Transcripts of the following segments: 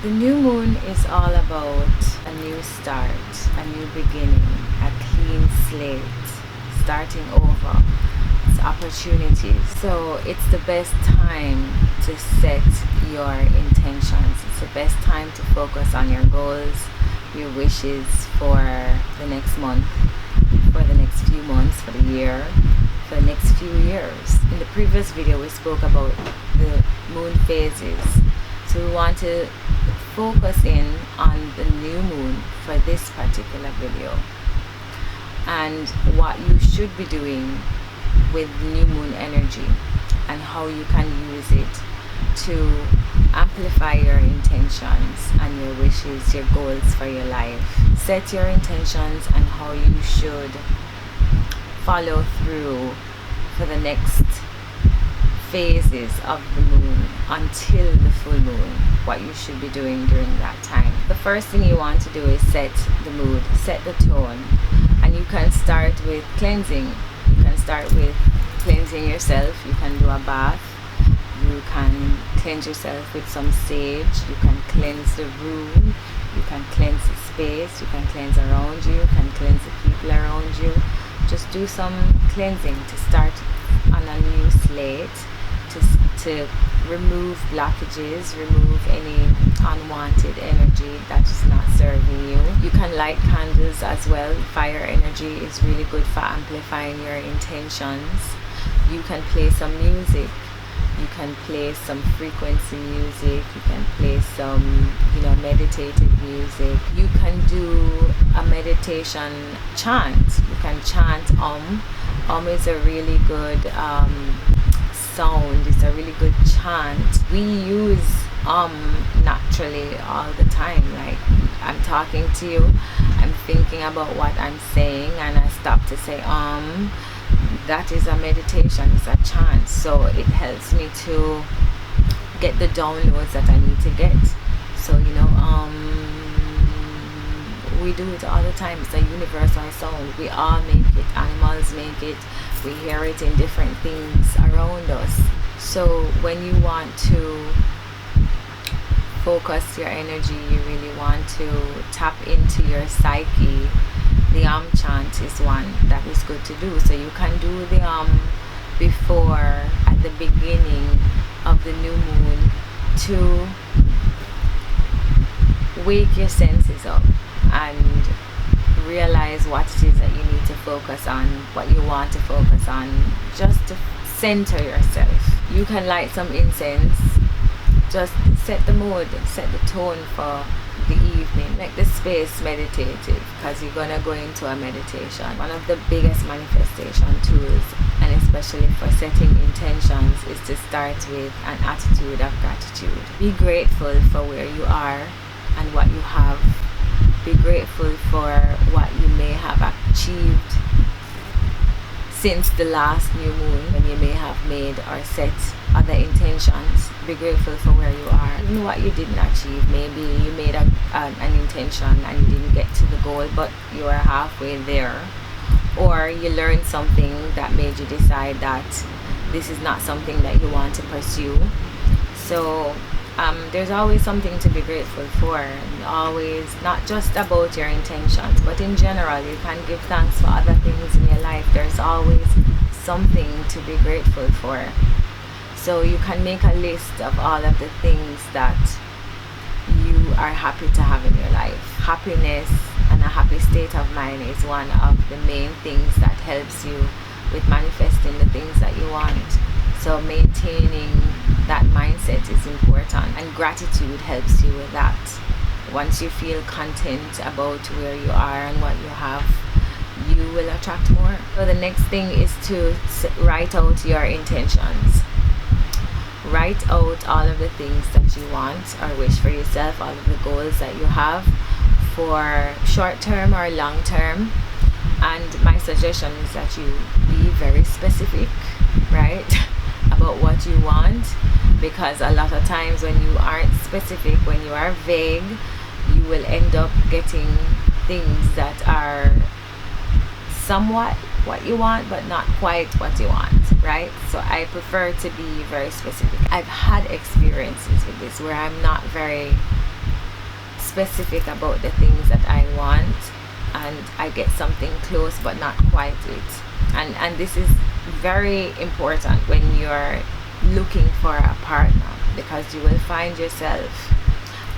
The new moon is all about a new start, a new beginning, a clean slate, starting over. It's opportunities. So it's the best time to set your intentions. It's the best time to focus on your goals, your wishes for the next month, for the next few months, for the year, for the next few years. In the previous video, we spoke about the moon phases. So we want to focus in on the new moon for this particular video and what you should be doing with new moon energy and how you can use it to amplify your intentions and your wishes, your goals for your life. Set your intentions and how you should follow through for the next phases of the moon until the full moon, what you should be doing during that time. The first thing you want to do is set the mood, set the tone, and you can start with cleansing. You can start with cleansing yourself. You can do a bath. You can cleanse yourself with some sage. You can cleanse the room. You can cleanse the space. You can cleanse around you. You can cleanse the people around you. Just do some cleansing to start on a new slate, to remove blockages, remove any unwanted energy that is not serving you. You can light candles as well. Fire energy is really good for amplifying your intentions. You can play some music. You can play some frequency music. You can play some, meditative music. You can do a meditation chant. You can chant Om. Om is a really good sound. It's a really good chant. We use naturally all the time. Like, I'm talking to you, I'm thinking about what I'm saying, and I stop to say that is a meditation, it's a chant. So it helps me to get the downloads that I need to get. So we do it all the time. It's a universal sound. We all make it. Animals make it. We hear it in different things around us. So when you want to focus your energy, you really want to tap into your psyche, the chant is one that is good to do. So you can do the before, at the beginning of the new moon, to wake your senses up and realize what it is that you need to focus on, what you want to focus on, just to center yourself. You can light some incense, just set the mood, set the tone for the evening. Make the space meditative, because you're gonna go into a meditation. One of the biggest manifestation tools, and especially for setting intentions, is to start with an attitude of gratitude. Be grateful for where you are and what you have. Be grateful for what you may have achieved since the last new moon, when you may have made or set other intentions. Be grateful for where you are, even what you didn't achieve. Maybe you made an intention and you didn't get to the goal, but you are halfway there. Or you learned something that made you decide that this is not something that you want to pursue. So there's always something to be grateful for, and always not just about your intentions, but in general. You can give thanks for other things in your life. There's always something to be grateful for. So you can make a list of all of the things that you are happy to have in your life. Happiness and a happy state of mind is one of the main things that helps you with manifesting the things that you want. So maintaining that mindset is important, and gratitude helps you with that. Once you feel content about where you are and what you have, you will attract more. So the next thing is to write out your intentions. Write out all of the things that you want or wish for yourself, all of the goals that you have for short term or long term. And my suggestion is that you be very specific, right, about what you want, because a lot of times when you aren't specific, when you are vague, you will end up getting things that are somewhat what you want but not quite what you want, right? So I prefer to be very specific. I've had experiences with this where I'm not very specific about the things that I want, and I get something close but not quite it. And this is very important when you're looking for a partner, because you will find yourself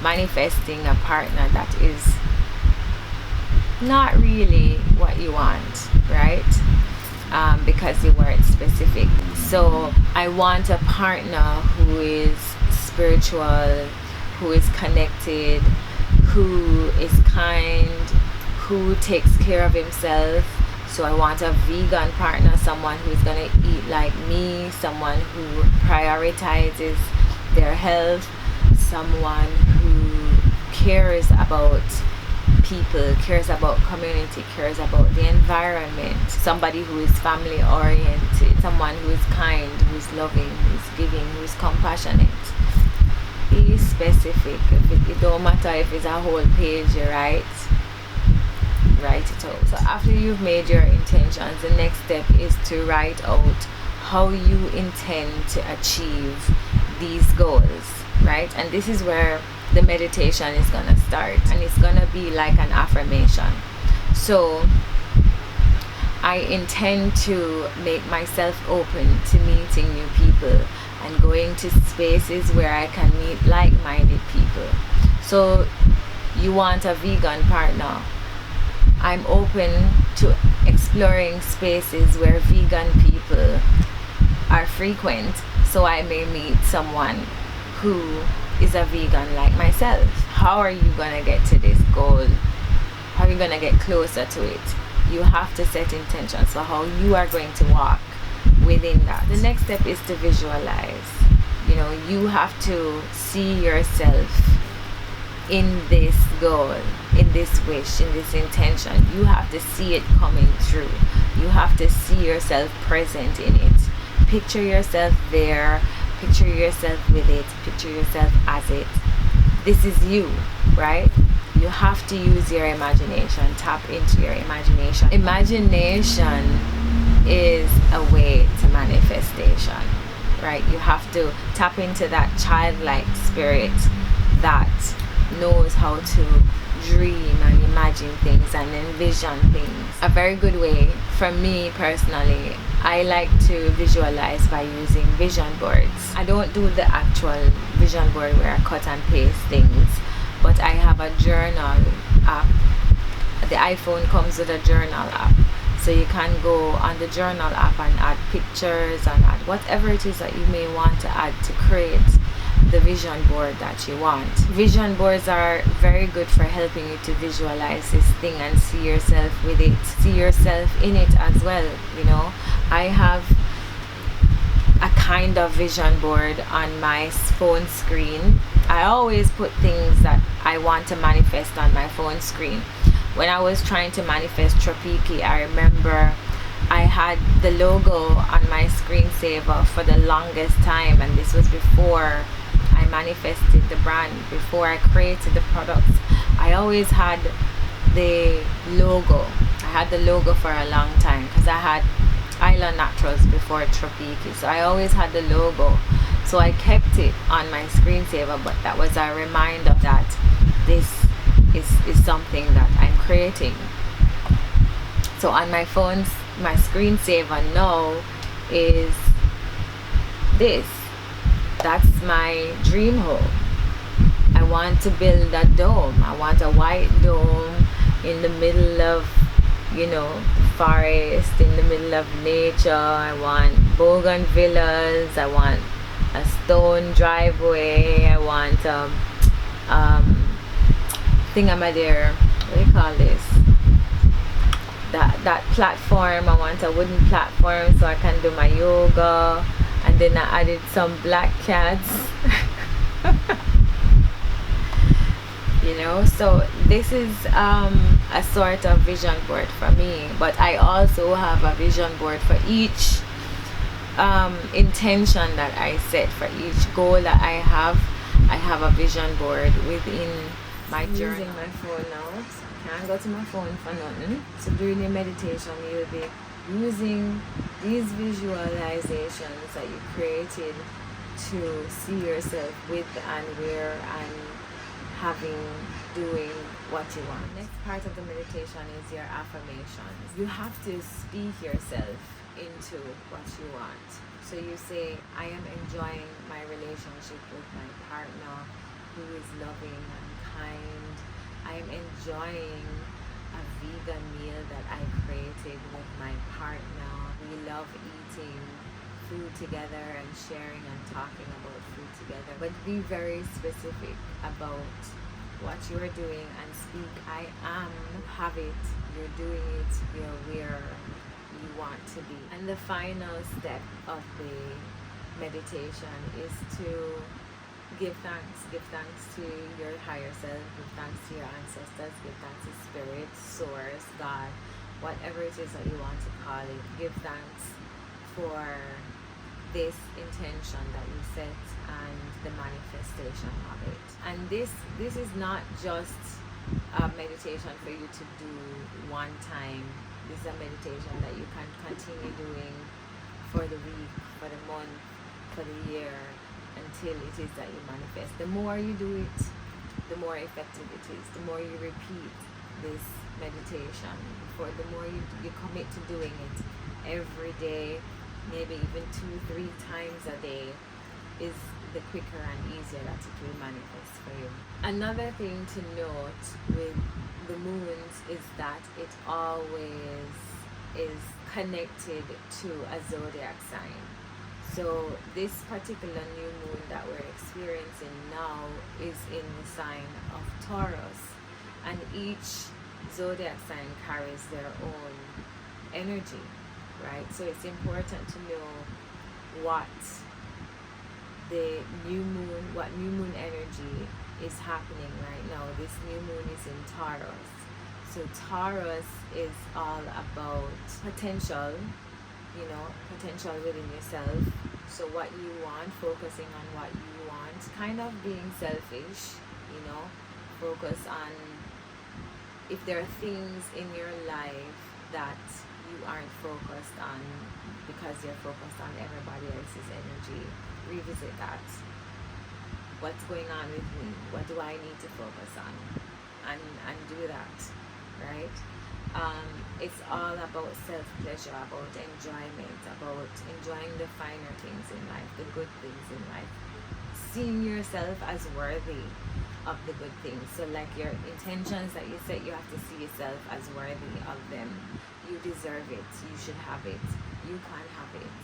manifesting a partner that is not really what you want, right? Because you weren't specific. So I want a partner who is spiritual, who is connected, who is kind, who takes care of himself. So I want a vegan partner, someone who's gonna eat like me, someone who prioritizes their health, someone who cares about people, cares about community, cares about the environment, somebody who is family oriented, someone who is kind, who is loving, who is giving, who is compassionate. Be specific. It don't matter if it's a whole page, right? Write it out. So after you've made your intentions, the next step is to write out how you intend to achieve these goals, right? And this is where the meditation is gonna start, and it's gonna be like an affirmation. So I intend to make myself open to meeting new people and going to spaces where I can meet like-minded people. So you want a vegan partner. I'm open to exploring spaces where vegan people are frequent, so I may meet someone who is a vegan like myself. How are you gonna get to this goal? How are you gonna get closer to it? You have to set intentions for how you are going to walk within that. The next step is to visualize. You have to see yourself in this goal, in this wish, in this intention. You have to see it coming through. You have to see yourself present in it. Picture yourself there. Picture yourself with it. Picture yourself as it. This is you, right? You have to use your imagination. Tap into your imagination. Imagination is a way to manifestation, right? You have to tap into that childlike spirit that knows how to dream and imagine things and envision things. A very good way for me personally, I like to visualize by using vision boards. I don't do the actual vision board where I cut and paste things, but I have a journal app. The iPhone comes with a journal app, so you can go on the journal app and add pictures and add whatever it is that you may want to add to create the vision board that you want. Vision boards are very good for helping you to visualize this thing and see yourself with it, see yourself in it as well. I have a kind of vision board on my phone screen. I always put things that I want to manifest on my phone screen. When I was trying to manifest Tropiki, I remember I had the logo on my screensaver for the longest time, and this was before I manifested the brand, before I created the products. I always had the logo. I had the logo for a long time because I had Island Naturals before Tropiki, so I always had the logo. So I kept it on my screensaver, but that was a reminder that this is something that I'm creating. So on my phone's, my screensaver now is this. That's my dream home. I want to build a dome. I want a white dome in the middle of, forest, in the middle of nature. I want bougainvilleas. I want a stone driveway. I want thingamadir. What do you call this? That platform. I want a wooden platform so I can do my yoga. And then I added some black cats. So this is a sort of vision board for me, but I also have a vision board for each intention that I set, for each goal that I have a vision board within my journal. Using my phone now. Can't go to my phone for nothing. So during your meditation, you'll be using these visualizations that you created to see yourself with and where and having doing what you want. Next part of the meditation is your affirmations. You have to speak yourself into what you want. So you say, I am enjoying my relationship with my partner who is loving and kind. I am enjoying a vegan meal that I created with my partner. We love eating food together and sharing and talking about food together. But be very specific about what you are doing and speak, I am, have it, you're doing it, you're where you want to be. And the final step of the meditation is to give thanks. Give thanks to your higher self, give thanks to your ancestors, give thanks to spirit, source, God, whatever it is that you want to call it. Give thanks for this intention that you set and the manifestation of it. And this is not just a meditation for you to do one time. This is a meditation that you can continue doing for the week, for the month, for the year, until it is that you manifest. The more you do it, the more effective it is. The more you repeat this meditation, the more you commit to doing it every day, maybe even 2-3 times a day, is the quicker and easier that it will manifest for you. Another thing to note with the moons is that it always is connected to a zodiac sign. So this particular new moon that we're experiencing now is in the sign of Taurus, and each zodiac sign carries their own energy, right? So it's important to know what new moon energy is happening right now. This new moon is in Taurus. So Taurus is all about potential, potential within yourself. So what you want, focusing on what you want, kind of being selfish, focus on if there are things in your life that you aren't focused on because you're focused on everybody else's energy. Revisit that. What's going on with me? What do I need to focus on? And do that, right? It's all about self-pleasure, about enjoyment, about enjoying the finer things in life, the good things in life. Seeing yourself as worthy of the good things. So like your intentions that you set, you have to see yourself as worthy of them. You deserve it. You should have it. You can have it.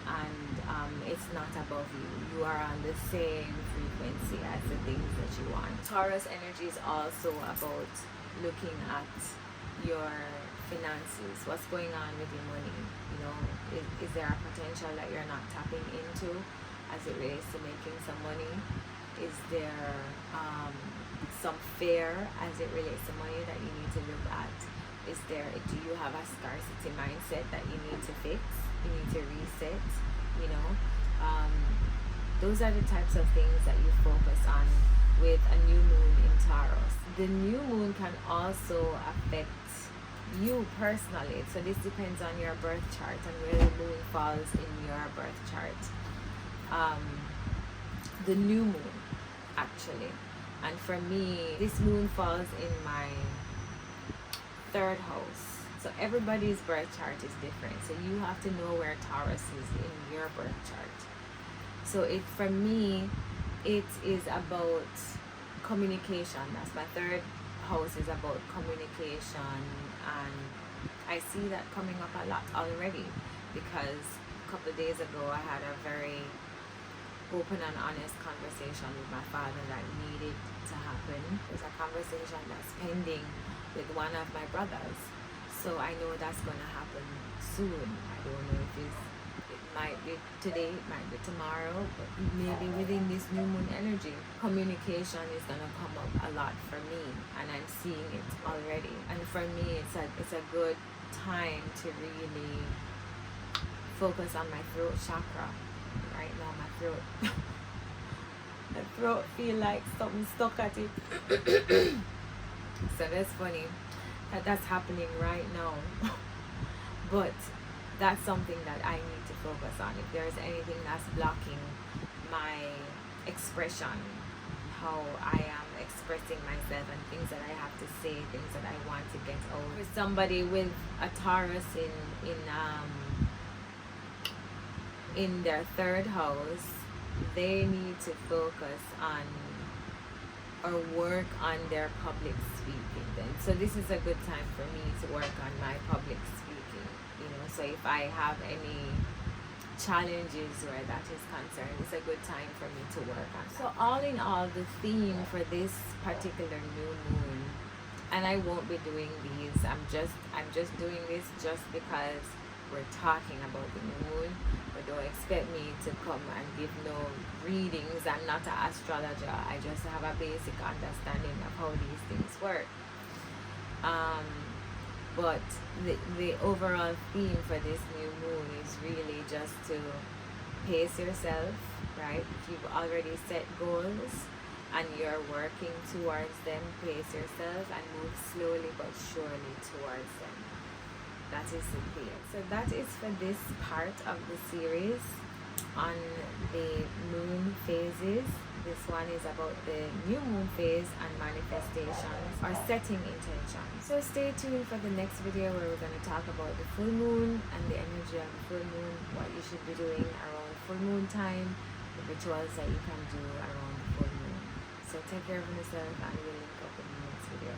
And it's not above you. You are on the same frequency as the things that you want. Taurus energy is also about looking at your finances. What's going on with your money? Is there a potential that you're not tapping into as it relates to making some money? Is there some fear as it relates to money that you need to look at? Do you have a scarcity mindset that you need to fix? You need to reset, those are the types of things that you focus on with a new moon in Taurus. The new moon can also affect you personally. So this depends on your birth chart and where the moon falls in your birth chart. The new moon, actually. And for me, this moon falls in my 3rd house. So everybody's birth chart is different. So you have to know where Taurus is in your birth chart. So for me, it is about communication. That's my 3rd house, is about communication, and I see that coming up a lot already, because a couple of days ago I had a very open and honest conversation with my father that needed to happen. There's a conversation that's pending with one of my brothers. So I know that's going to happen soon. I don't know if it might be today, it might be tomorrow, but maybe within this new moon energy, communication is going to come up a lot for me, and I'm seeing it already. And for me, it's a good time to really focus on my throat chakra. Right now, my throat feel like something stuck at it. So that's funny. That's happening right now. But that's something that I need to focus on. If there's anything that's blocking my expression, how I am expressing myself and things that I have to say, things that I want to get out. For somebody with a Taurus in their third house, they need to focus on or work on their public speaking then. So this is a good time for me to work on my public speaking, you know. So if I have any challenges where that is concerned, it's a good time for me to work on. So all in all, the theme for this particular new moon, and I won't be doing these, I'm just doing this just because we're talking about the new moon, but don't expect me to come and give no readings. I'm not an astrologer. I just have a basic understanding of how these things work. But the overall theme for this new moon is really just to pace yourself, right? If you've already set goals and you're working towards them, pace yourself and move slowly but surely towards them. That is the theme. So that is for this part of the series on the moon phases. This one is about the new moon phase and manifestations or setting intentions. So stay tuned for the next video where we're going to talk about the full moon and the energy of the full moon, what you should be doing around full moon time, the rituals that you can do around the full moon. So take care of yourself and we'll link up in the next video.